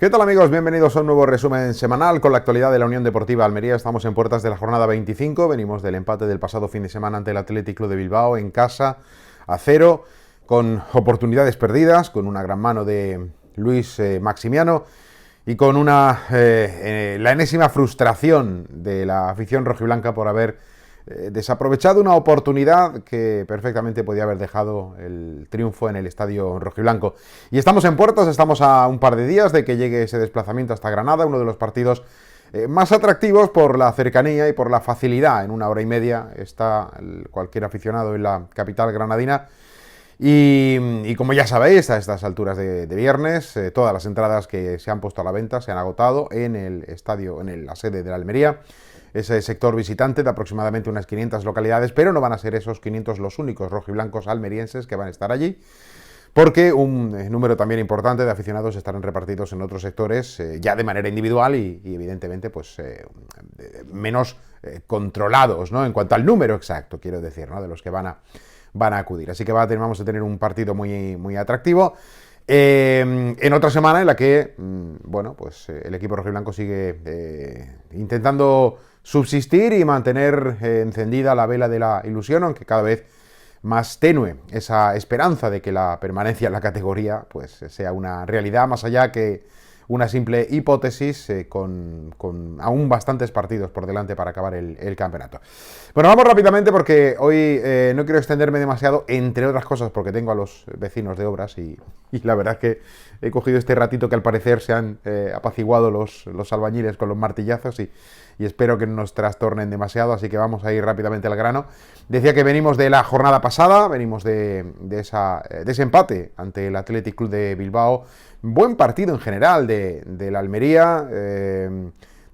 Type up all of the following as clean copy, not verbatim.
¿Qué tal, amigos? Bienvenidos a un nuevo resumen semanal con la actualidad de la Unión Deportiva Almería. Estamos en puertas de la jornada 25, venimos del empate del pasado fin de semana ante el Athletic Club de Bilbao en casa a 0, con oportunidades perdidas, con una gran mano de Luis Maximiano y con la enésima frustración de la afición rojiblanca por haber desaprovechado una oportunidad que perfectamente podía haber dejado el triunfo en el estadio rojiblanco. Y estamos en puertas, estamos a un par de días de que llegue ese desplazamiento hasta Granada, uno de los partidos más atractivos por la cercanía y por la facilidad. En una hora y media está cualquier aficionado en la capital granadina. Y como ya sabéis, a estas alturas de viernes, todas las entradas que se han puesto a la venta se han agotado en el estadio, en la sede de la Almería. Ese sector visitante de aproximadamente unas 500 localidades, pero no van a ser esos 500 los únicos rojiblancos almerienses que van a estar allí, porque un número también importante de aficionados estarán repartidos en otros sectores, ya de manera individual y evidentemente pues menos controlados, ¿no? En cuanto al número exacto, quiero decir, ¿no? De los que van a acudir. Así que vamos a tener un partido muy, muy atractivo. En otra semana en la que, bueno, pues el equipo rojiblanco sigue intentando subsistir y mantener encendida la vela de la ilusión, aunque cada vez más tenue esa esperanza de que la permanencia en la categoría pues sea una realidad, más allá que una simple hipótesis, con aún bastantes partidos por delante para acabar el campeonato. Bueno, vamos rápidamente porque hoy no quiero extenderme demasiado, entre otras cosas porque tengo a los vecinos de obras y la verdad es que he cogido este ratito que al parecer se han apaciguado los albañiles con los martillazos y espero que no nos trastornen demasiado, así que vamos a ir rápidamente al grano. Decía que venimos de la jornada pasada, venimos de ese empate ante el Athletic Club de Bilbao. Buen partido en general de la Almería,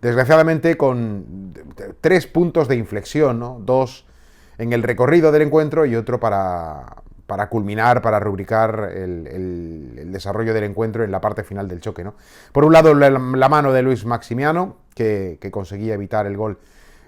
desgraciadamente con 3 puntos de inflexión, ¿no? 2 en el recorrido del encuentro y otro para culminar, para rubricar el desarrollo del encuentro en la parte final del choque, ¿no? Por un lado, la mano de Luis Maximiano, que conseguía evitar el gol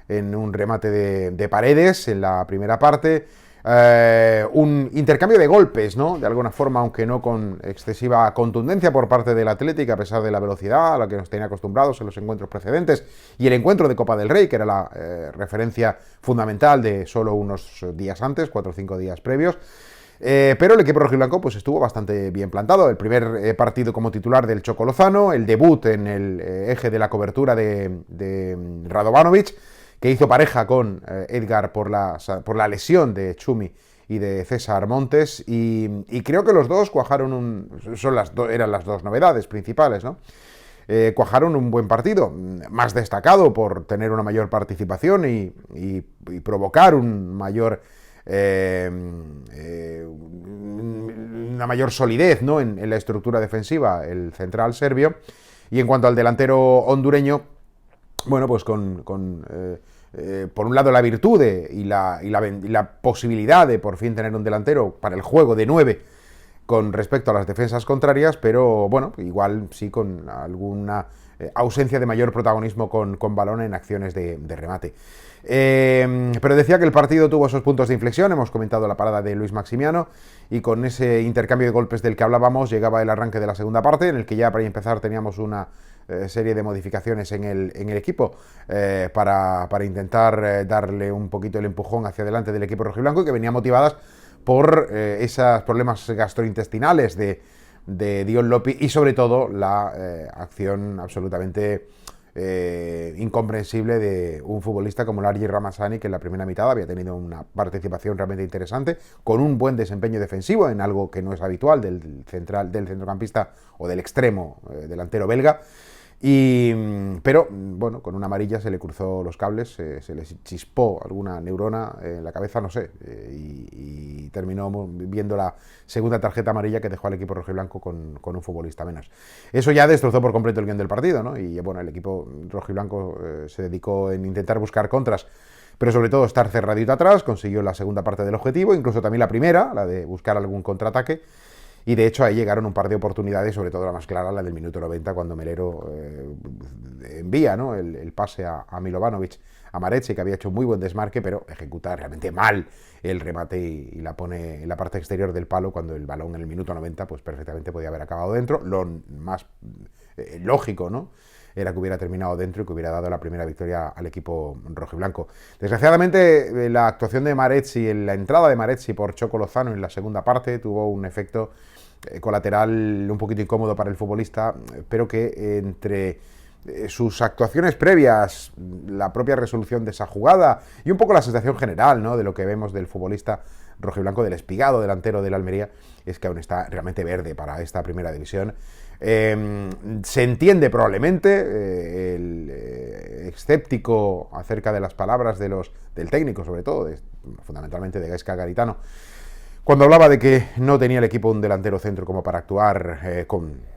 en un remate de Paredes en la primera parte. Un intercambio de golpes, ¿no? De alguna forma, aunque no con excesiva contundencia por parte del Athletic, a pesar de la velocidad a la que nos tenía acostumbrados en los encuentros precedentes, y el encuentro de Copa del Rey, que era la referencia fundamental de solo unos días antes, 4 o 5 días previos. Pero el equipo rojiblanco pues estuvo bastante bien plantado. El primer partido como titular del Choco Lozano, el debut en el eje de la cobertura de Radovanovic, que hizo pareja con Edgar por la lesión de Chumi y de César Montes, y creo que los dos cuajaron eran las dos novedades principales, ¿no? Cuajaron un buen partido, más destacado por tener una mayor participación y provocar una mayor solidez, ¿no? en la estructura defensiva, el central serbio. Y en cuanto al delantero hondureño, bueno, pues por un lado la virtud y la posibilidad de por fin tener un delantero para el juego de 9 con respecto a las defensas contrarias, pero bueno, igual sí con alguna ausencia de mayor protagonismo con balón en acciones de remate. Pero decía que el partido tuvo esos puntos de inflexión, hemos comentado la parada de Luis Maximiano, y con ese intercambio de golpes del que hablábamos llegaba el arranque de la segunda parte, en el que ya para empezar teníamos una serie de modificaciones en el equipo para intentar darle un poquito el empujón hacia adelante del equipo rojiblanco, que venía motivadas por esos problemas gastrointestinales de Dion Lopi y sobre todo la acción absolutamente incomprensible de un futbolista como Larry Ramazani, que en la primera mitad había tenido una participación realmente interesante, con un buen desempeño defensivo en algo que no es habitual del centrocampista o del extremo delantero belga. Pero bueno, con una amarilla se le cruzó los cables, se le chispó alguna neurona en la cabeza, no sé, y terminó viendo la segunda tarjeta amarilla que dejó al equipo rojiblanco con un futbolista menos. Eso ya destrozó por completo el guión del partido, ¿no? Y bueno, el equipo rojiblanco se dedicó en intentar buscar contras, pero sobre todo estar cerradito atrás, consiguió la segunda parte del objetivo, incluso también la primera, la de buscar algún contraataque. Y de hecho ahí llegaron un par de oportunidades, sobre todo la más clara, la del minuto 90, cuando Melero envía, ¿no? el pase a Milovanovic, a Maretxe, que había hecho un muy buen desmarque, pero ejecuta realmente mal el remate y la pone en la parte exterior del palo, cuando el balón en el minuto 90 pues perfectamente podía haber acabado dentro. Lo más lógico, ¿no? Era que hubiera terminado dentro y que hubiera dado la primera victoria al equipo rojiblanco. Desgraciadamente, la actuación de Marezzi, la entrada de Marezzi por Choco Lozano en la segunda parte tuvo un efecto colateral un poquito incómodo para el futbolista, pero que entre sus actuaciones previas, la propia resolución de esa jugada y un poco la sensación general, ¿no?, de lo que vemos del futbolista rojiblanco, del Espigado, delantero del Almería, es que aún está realmente verde para esta primera división. Se entiende probablemente el escéptico acerca de las palabras del técnico, sobre todo, fundamentalmente de Gaizka Garitano, cuando hablaba de que no tenía el equipo un delantero centro como para actuar con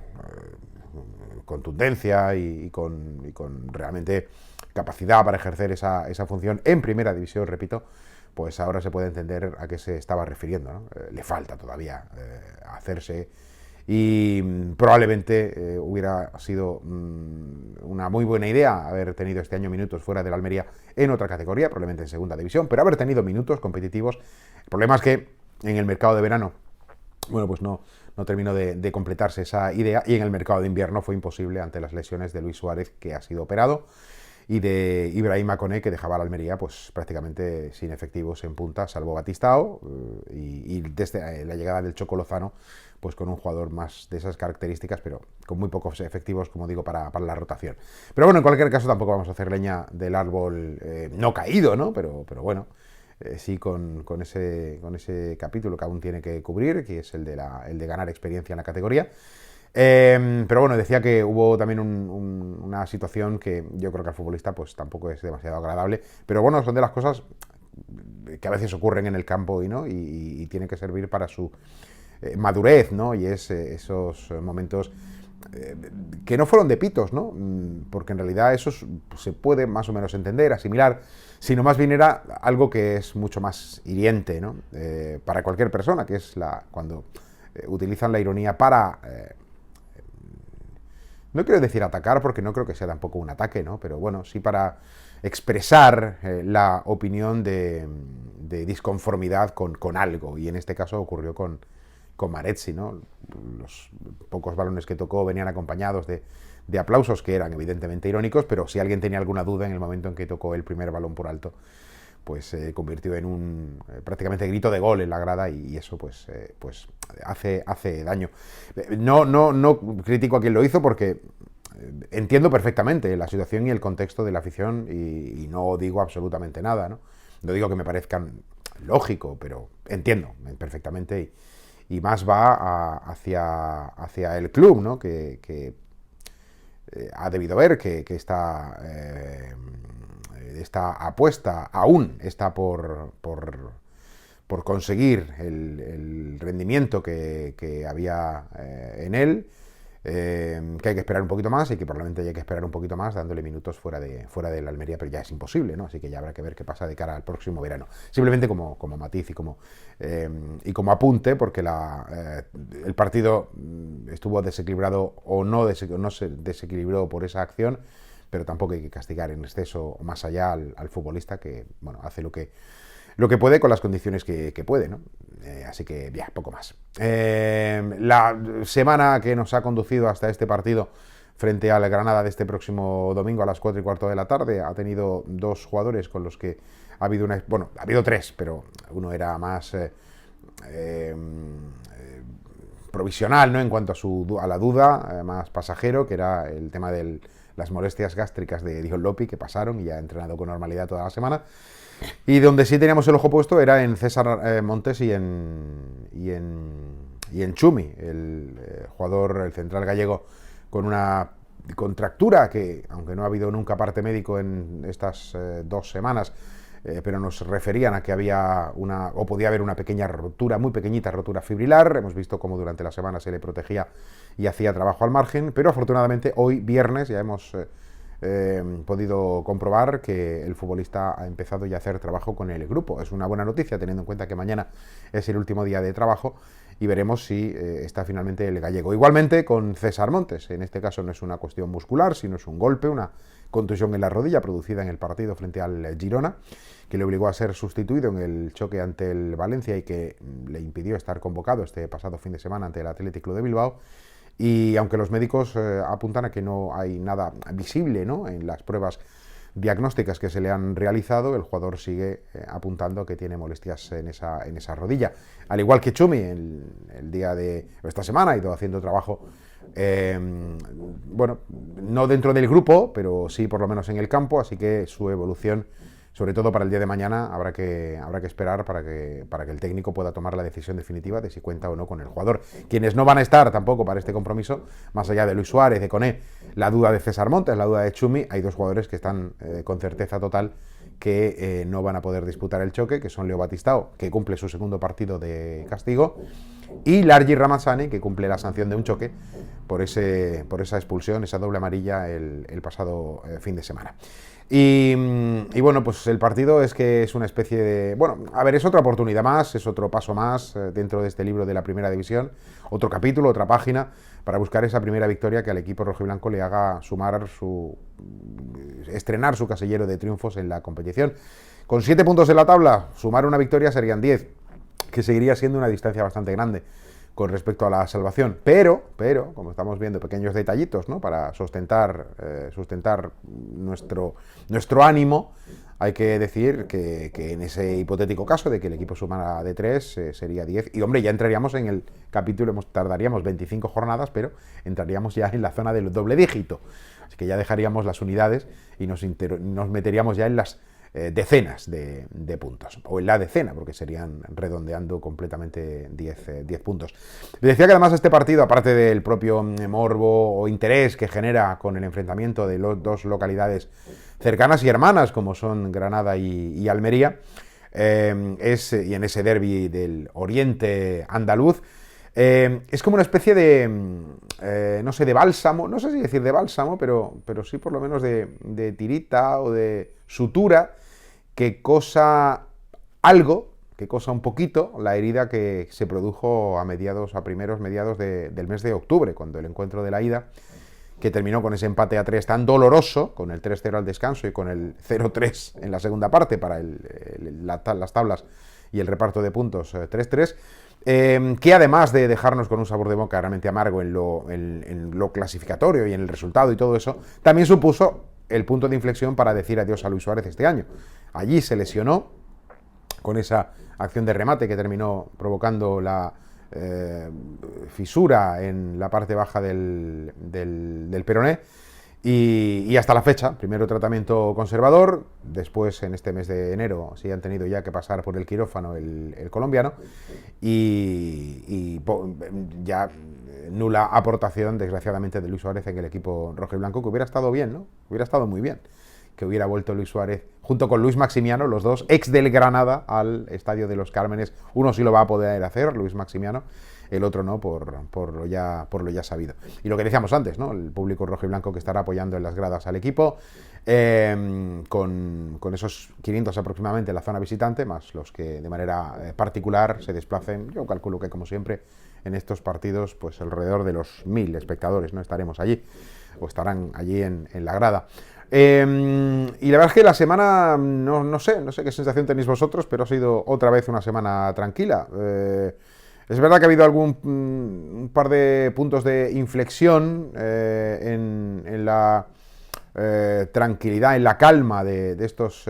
contundencia y con realmente capacidad para ejercer esa función en primera división, repito, pues ahora se puede entender a qué se estaba refiriendo, ¿no? Le falta todavía hacerse y probablemente hubiera sido una muy buena idea haber tenido este año minutos fuera del Almería en otra categoría, probablemente en segunda división, pero haber tenido minutos competitivos. El problema es que en el mercado de verano, bueno, pues no terminó de completarse esa idea, y en el mercado de invierno fue imposible ante las lesiones de Luis Suárez, que ha sido operado, y de Ibrahima Koné, que dejaba a la Almería pues prácticamente sin efectivos en punta, salvo Batistao, y desde la llegada del Choco Lozano, pues con un jugador más de esas características, pero con muy pocos efectivos, como digo, para la rotación. Pero bueno, en cualquier caso tampoco vamos a hacer leña del árbol no caído, ¿no? Pero bueno, sí con ese capítulo que aún tiene que cubrir, que es el de ganar experiencia en la categoría. Pero bueno, decía que hubo también una situación que yo creo que al futbolista pues tampoco es demasiado agradable, pero bueno, son de las cosas que a veces ocurren en el campo y tienen que servir para su madurez, ¿no? Y es esos momentos que no fueron de pitos, ¿no? Porque en realidad eso se puede más o menos entender, asimilar, sino más bien era algo que es mucho más hiriente, ¿no? Para cualquier persona, que es cuando utilizan la ironía para... no quiero decir atacar, porque no creo que sea tampoco un ataque, ¿no? Pero bueno, sí para expresar la opinión de disconformidad con algo, y en este caso ocurrió con Marezzi, ¿no? Los pocos balones que tocó venían acompañados de aplausos que eran evidentemente irónicos, pero si alguien tenía alguna duda en el momento en que tocó el primer balón por alto, pues se convirtió en un prácticamente grito de gol en la grada, y eso pues hace daño. No critico a quien lo hizo, porque entiendo perfectamente la situación y el contexto de la afición, y no digo absolutamente nada, ¿no? No digo que me parezcan lógico, pero entiendo perfectamente, y más va hacia el club, ¿no? Que ha debido ver que esta apuesta aún está por conseguir el rendimiento que había en él, que hay que esperar un poquito más, y que probablemente haya que esperar un poquito más dándole minutos fuera de la Almería, pero ya es imposible, ¿no? Así que ya habrá que ver qué pasa de cara al próximo verano. Simplemente como matiz y como apunte, porque el partido estuvo desequilibrado o no se desequilibró por esa acción, pero tampoco hay que castigar en exceso más allá al futbolista, que bueno, hace lo que puede con las condiciones que puede, ¿no? Así que ya, poco más. La semana que nos ha conducido hasta este partido frente al Granada de este próximo domingo a las 4:15 de la tarde ha tenido dos jugadores con los que ha habido ha habido tres, pero uno era más provisional, ¿no?, en cuanto a la duda, más pasajero, que era el tema de las molestias gástricas de Dion Lopi, que pasaron y ya ha entrenado con normalidad toda la semana. Y donde sí teníamos el ojo puesto era en César Montes y en Chumi, el jugador, el central gallego, con una contractura que, aunque no ha habido nunca parte médico en estas 2 semanas, pero nos referían a que había podía haber una pequeña rotura, muy pequeñita rotura fibrilar. Hemos visto cómo durante la semana se le protegía y hacía trabajo al margen, pero afortunadamente hoy, viernes, ya hemos podido comprobar que el futbolista ha empezado ya a hacer trabajo con el grupo. Es una buena noticia, teniendo en cuenta que mañana es el último día de trabajo, y veremos si está finalmente el gallego. Igualmente con César Montes, en este caso no es una cuestión muscular, sino es un golpe, una contusión en la rodilla producida en el partido frente al Girona, que le obligó a ser sustituido en el choque ante el Valencia y que le impidió estar convocado este pasado fin de semana ante el Athletic Club de Bilbao. Y aunque los médicos apuntan a que no hay nada visible, ¿no?, en las pruebas diagnósticas que se le han realizado, el jugador sigue apuntando que tiene molestias en esa rodilla. Al igual que Chumi, el día de esta semana ha ido haciendo trabajo, bueno, no dentro del grupo, pero sí por lo menos en el campo, así que su evolución, sobre todo para el día de mañana, habrá que esperar para que el técnico pueda tomar la decisión definitiva de si cuenta o no con el jugador. Quienes no van a estar tampoco para este compromiso, más allá de Luis Suárez, de Koné, la duda de César Montes, la duda de Chumi, hay dos jugadores que están con certeza total que no van a poder disputar el choque, que son Leo Batistao, que cumple su segundo partido de castigo, y Largi Ramazzani, que cumple la sanción de un choque por esa expulsión, esa doble amarilla el pasado fin de semana. Y bueno, pues el partido es que es una especie de... Bueno, a ver, es otra oportunidad más, es otro paso más dentro de este libro de la Primera División, otro capítulo, otra página, para buscar esa primera victoria que al equipo rojiblanco le haga estrenar su casillero de triunfos en la competición. Con 7 puntos en la tabla, sumar una victoria serían 10, que seguiría siendo una distancia bastante grande con respecto a la salvación, pero, como estamos viendo, pequeños detallitos, ¿no?, para sustentar nuestro ánimo. Hay que decir que en ese hipotético caso de que el equipo sumara de 3, sería 10, y hombre, ya entraríamos en el capítulo, tardaríamos 25 jornadas, pero entraríamos ya en la zona del doble dígito, así que ya dejaríamos las unidades y nos meteríamos ya en las decenas de puntos, o en la decena, porque serían redondeando completamente 10 puntos. Le decía que además este partido, aparte del propio morbo o interés que genera con el enfrentamiento de las dos localidades cercanas y hermanas como son Granada y Almería, y en ese derbi del oriente andaluz, es como una especie de, no sé, de bálsamo, no sé si decir de bálsamo, pero sí por lo menos de tirita o de sutura, que cosa un poquito la herida que se produjo a primeros mediados del mes de octubre, cuando el encuentro de la ida, que terminó con ese empate a 3 tan doloroso, con el 3-0 al descanso y con el 0-3 en la segunda parte para las tablas y el reparto de puntos 3-3, que además de dejarnos con un sabor de boca realmente amargo en lo clasificatorio y en el resultado y todo eso, también supuso el punto de inflexión para decir adiós a Luis Suárez este año. Allí se lesionó con esa acción de remate que terminó provocando la fisura en la parte baja del peroné, y hasta la fecha, primero tratamiento conservador, después en este mes de enero sí han tenido ya que pasar por el quirófano el colombiano, y ya nula aportación, desgraciadamente, de Luis Suárez en el equipo rojo y blanco, que hubiera estado bien, ¿no? Hubiera estado muy bien que hubiera vuelto Luis Suárez junto con Luis Maximiano, los dos ex del Granada, al Estadio de los Cármenes. Uno sí lo va a poder hacer, Luis Maximiano, el otro no, por lo ya sabido. Y lo que decíamos antes, ¿no?, el público rojo y blanco que estará apoyando en las gradas al equipo, con esos 500 aproximadamente en la zona visitante, más los que de manera particular se desplacen. Yo calculo que, como siempre, en estos partidos, pues alrededor de los 1000 espectadores, ¿no?, estaremos allí, o estarán allí en la grada. Y la verdad es que la semana, no sé qué sensación tenéis vosotros, pero ha sido otra vez una semana tranquila. Es verdad que ha habido un par de puntos de inflexión en la tranquilidad, en la calma de estos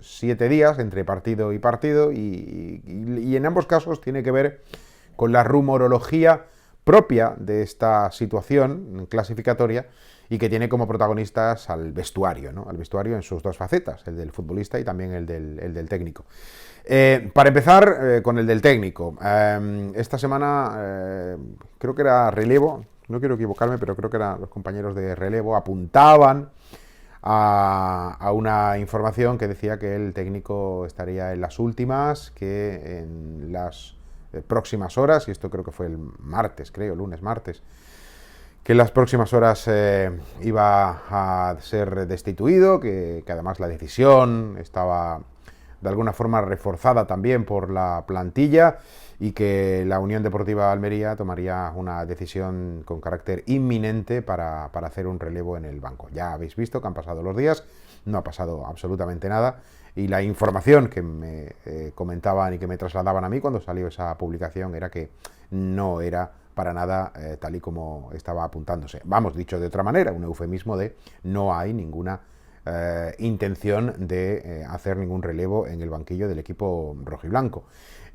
7 días entre partido y partido, y en ambos casos tiene que ver con la rumorología propia de esta situación clasificatoria, y que tiene como protagonistas al vestuario, ¿no?, al vestuario en sus dos facetas, el del futbolista y también el del técnico. Para empezar, con el del técnico, esta semana creo que era relevo, no quiero equivocarme, pero creo que eran los compañeros de relevo, apuntaban a una información que decía que el técnico estaría en las últimas, que en las próximas horas, y esto creo que fue el lunes, martes, que en las próximas horas iba a ser destituido, que además la decisión estaba de alguna forma reforzada también por la plantilla, y que la Unión Deportiva Almería tomaría una decisión con carácter inminente para hacer un relevo en el banco. Ya habéis visto que han pasado los días, no ha pasado absolutamente nada. Y la información que me comentaban y que me trasladaban a mí cuando salió esa publicación era que no era para nada tal y como estaba apuntándose. Vamos, dicho de otra manera, un eufemismo de no hay ninguna intención de hacer ningún relevo en el banquillo del equipo rojiblanco.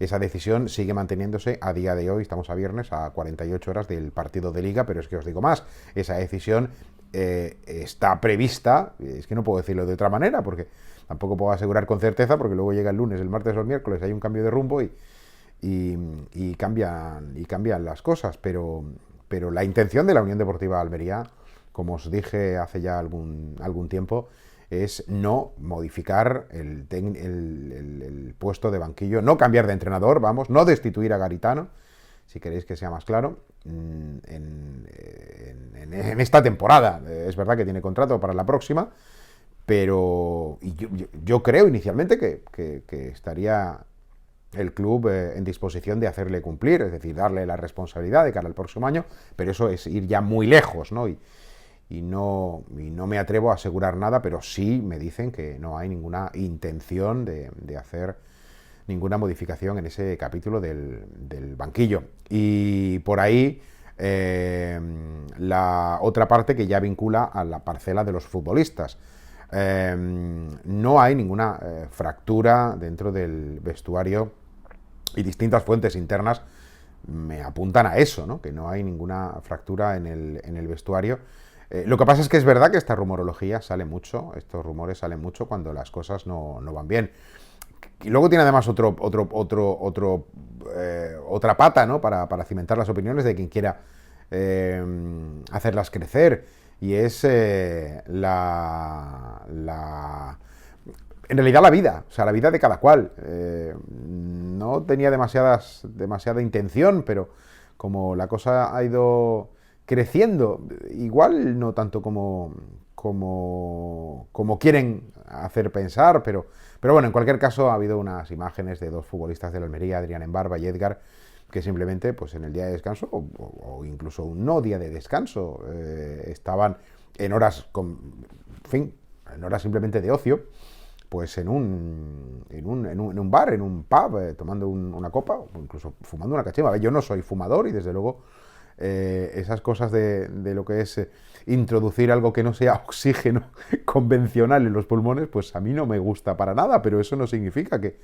Esa decisión sigue manteniéndose a día de hoy, estamos a viernes, a 48 horas del partido de Liga, pero es que os digo más, esa decisión está prevista, es que no puedo decirlo de otra manera, porque tampoco puedo asegurar con certeza, porque luego llega el lunes, el martes o el miércoles, hay un cambio de rumbo y cambian las cosas, pero la intención de la Unión Deportiva Almería, como os dije hace ya algún tiempo, es no modificar el puesto de banquillo, no cambiar de entrenador, vamos, no destituir a Garitano, si queréis que sea más claro, en esta temporada. Es verdad que tiene contrato para la próxima, pero yo creo inicialmente que estaría el club en disposición de hacerle cumplir, es decir, darle la responsabilidad de cara al próximo año, pero eso es ir ya muy lejos, ¿no? Y no me atrevo a asegurar nada, pero sí me dicen que no hay ninguna intención de hacer ninguna modificación en ese capítulo del banquillo. Y por ahí la otra parte que ya vincula a la parcela de los futbolistas. No hay ninguna fractura dentro del vestuario y distintas fuentes internas me apuntan a eso, ¿no? Que no hay ninguna fractura en el vestuario. Lo que pasa es que es verdad que esta rumorología sale mucho, estos rumores salen mucho cuando las cosas no van bien. Y luego tiene además otra pata, ¿no? Para cimentar las opiniones de quien quiera hacerlas crecer. Y es en realidad la vida, o sea, la vida de cada cual. No tenía demasiada intención, pero como la cosa ha ido creciendo, igual no tanto como quieren hacer pensar, pero bueno, en cualquier caso ha habido unas imágenes de dos futbolistas de la Almería, Adrián Embarba y Edgar, que simplemente pues en el día de descanso o incluso un no día de descanso estaban en horas en horas simplemente de ocio, pues en un bar, en un pub, tomando una copa o incluso fumando una cachimba. Yo no soy fumador y desde luego esas cosas de lo que es introducir algo que no sea oxígeno convencional en los pulmones, pues a mí no me gusta para nada, pero eso no significa que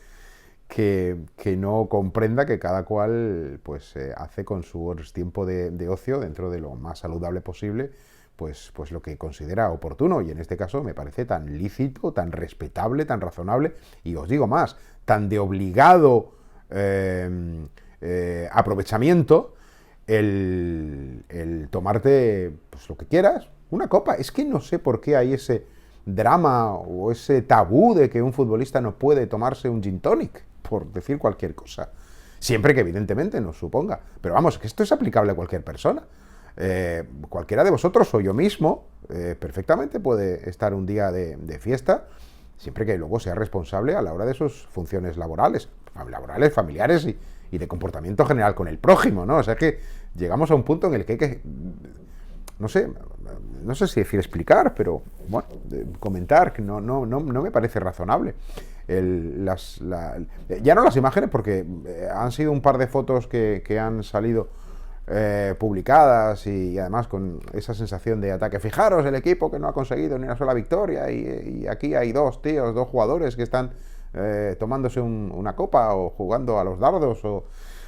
no comprenda que cada cual pues hace con su tiempo de ocio, dentro de lo más saludable posible, pues lo que considera oportuno, y en este caso me parece tan lícito, tan respetable, tan razonable, y os digo más, tan de obligado aprovechamiento el tomarte pues lo que quieras, una copa. Es que no sé por qué hay ese drama o ese tabú de que un futbolista no puede tomarse un gin tonic, por decir cualquier cosa, siempre que evidentemente nos suponga, pero vamos, que esto es aplicable a cualquier persona. Cualquiera de vosotros o yo mismo perfectamente puede estar un día de fiesta, siempre que luego sea responsable a la hora de sus funciones laborales, familiares y de comportamiento general con el prójimo, ¿no? O sea que llegamos a un punto en el que hay que, no sé si decir explicar, pero bueno, comentar que no me parece razonable. Ya no las imágenes, porque han sido un par de fotos que han salido publicadas y además con esa sensación de ataque. Fijaros, el equipo que no ha conseguido ni una sola victoria y aquí hay dos jugadores que están tomándose una copa o jugando a los dardos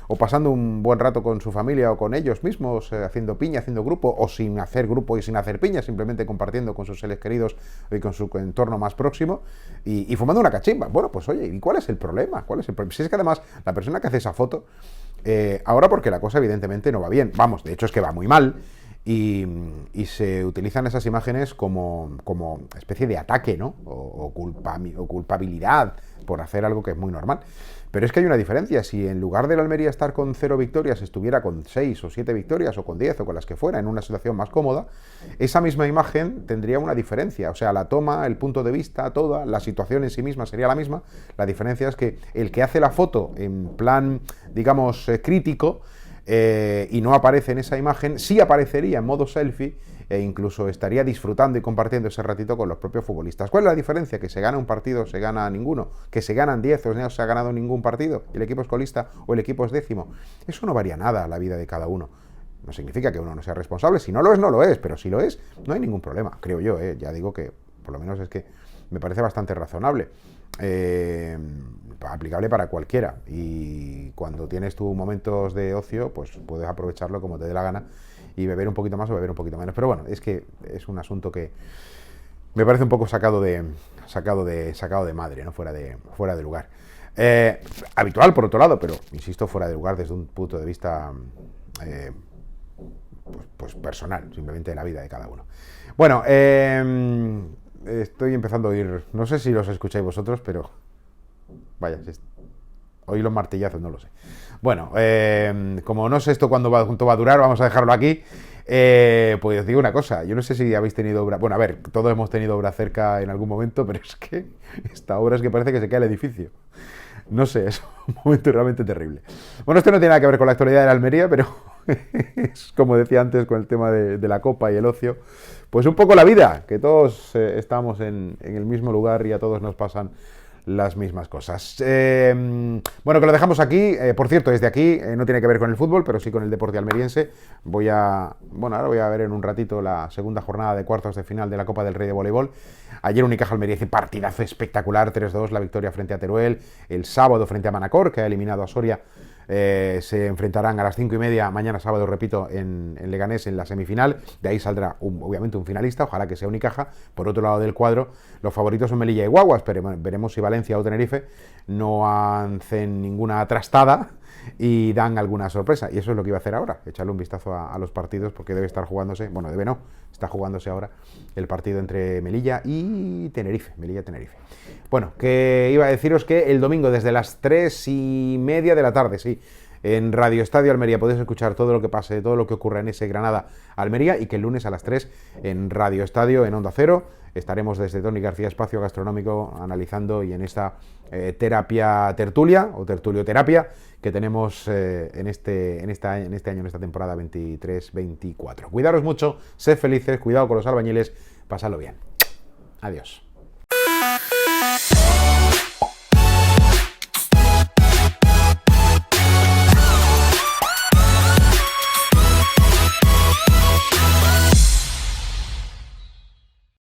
o pasando un buen rato con su familia o con ellos mismos, haciendo piña, haciendo grupo, o sin hacer grupo y sin hacer piña, simplemente compartiendo con sus seres queridos y con su entorno más próximo y fumando una cachimba. Bueno, pues oye, ¿y cuál es el problema? Si es que además la persona que hace esa foto, ahora porque la cosa evidentemente no va bien, vamos, de hecho es que va muy mal, y se utilizan esas imágenes como especie de ataque, ¿no? O culpabilidad por hacer algo que es muy normal. Pero es que hay una diferencia. Si en lugar de la Almería estar con 0 victorias estuviera con 6 o 7 victorias o con 10 o con las que fuera, en una situación más cómoda, esa misma imagen tendría una diferencia. O sea, la toma, el punto de vista, toda la situación en sí misma sería la misma. La diferencia es que el que hace la foto en plan, digamos, crítico, y no aparece en esa imagen, sí aparecería en modo selfie e incluso estaría disfrutando y compartiendo ese ratito con los propios futbolistas. ¿Cuál es la diferencia? ¿Que se gana un partido o se gana ninguno? ¿Que se ganan 10 o no se ha ganado ningún partido? ¿Y el equipo es colista o el equipo es décimo? Eso no varía nada a la vida de cada uno. No significa que uno no sea responsable. Si no lo es, no lo es. Pero si lo es, no hay ningún problema, creo yo. Ya digo que, por lo menos es que me parece bastante razonable. Aplicable para cualquiera. Y cuando tienes tus momentos de ocio, pues puedes aprovecharlo como te dé la gana y beber un poquito más o beber un poquito menos. Pero bueno, es que es un asunto que me parece un poco sacado de madre, ¿no? Fuera de lugar. Habitual, por otro lado, pero insisto, fuera de lugar desde un punto de vista pues personal, simplemente de la vida de cada uno. Bueno, estoy empezando a oír, no sé si los escucháis vosotros, pero vaya, oí los martillazos, no lo sé. Bueno, como no sé esto cuánto va a durar, vamos a dejarlo aquí. Pues os digo una cosa, yo no sé si habéis tenido obra, bueno, a ver, todos hemos tenido obra cerca en algún momento, pero es que esta obra es que parece que se cae el edificio. No sé, es un momento realmente terrible. Bueno, esto no tiene nada que ver con la actualidad de la Almería, pero es como decía antes con el tema de la copa y el ocio, pues un poco la vida, que todos estamos en el mismo lugar y a todos nos pasan las mismas cosas. Bueno, que lo dejamos aquí. Por cierto, desde aquí no tiene que ver con el fútbol, pero sí con el deporte almeriense. Ahora voy a ver en un ratito la segunda jornada de cuartos de final de la Copa del Rey de voleibol. Ayer Unicaja Almería hizo partidazo espectacular, 3-2 la victoria frente a Teruel. El sábado frente a Manacor, que ha eliminado a Soria. Se enfrentarán a las 5:30 mañana sábado, repito, en Leganés en la semifinal. De ahí saldrá obviamente un finalista, ojalá que sea Unicaja. Por otro lado del cuadro, los favoritos son Melilla y Guaguas, pero veremos si Valencia o Tenerife no hacen ninguna trastada y dan alguna sorpresa. Y eso es lo que iba a hacer ahora, echarle un vistazo a los partidos, porque debe estar jugándose, bueno, debe no, está jugándose ahora el partido entre Melilla y Tenerife. Melilla-Tenerife. Bueno, que iba a deciros que el domingo desde las 3:30 de la tarde, sí, en Radio Estadio Almería podéis escuchar todo lo que pase, todo lo que ocurra en ese Granada-Almería, y que el lunes a las 3 en Radio Estadio, en Onda Cero, estaremos desde Tony García Espacio Gastronómico analizando y en esta terapia tertulia o tertulioterapia que tenemos en este año, en esta temporada 23-24. Cuidaros mucho, sed felices, cuidado con los albañiles, pasadlo bien. Adiós.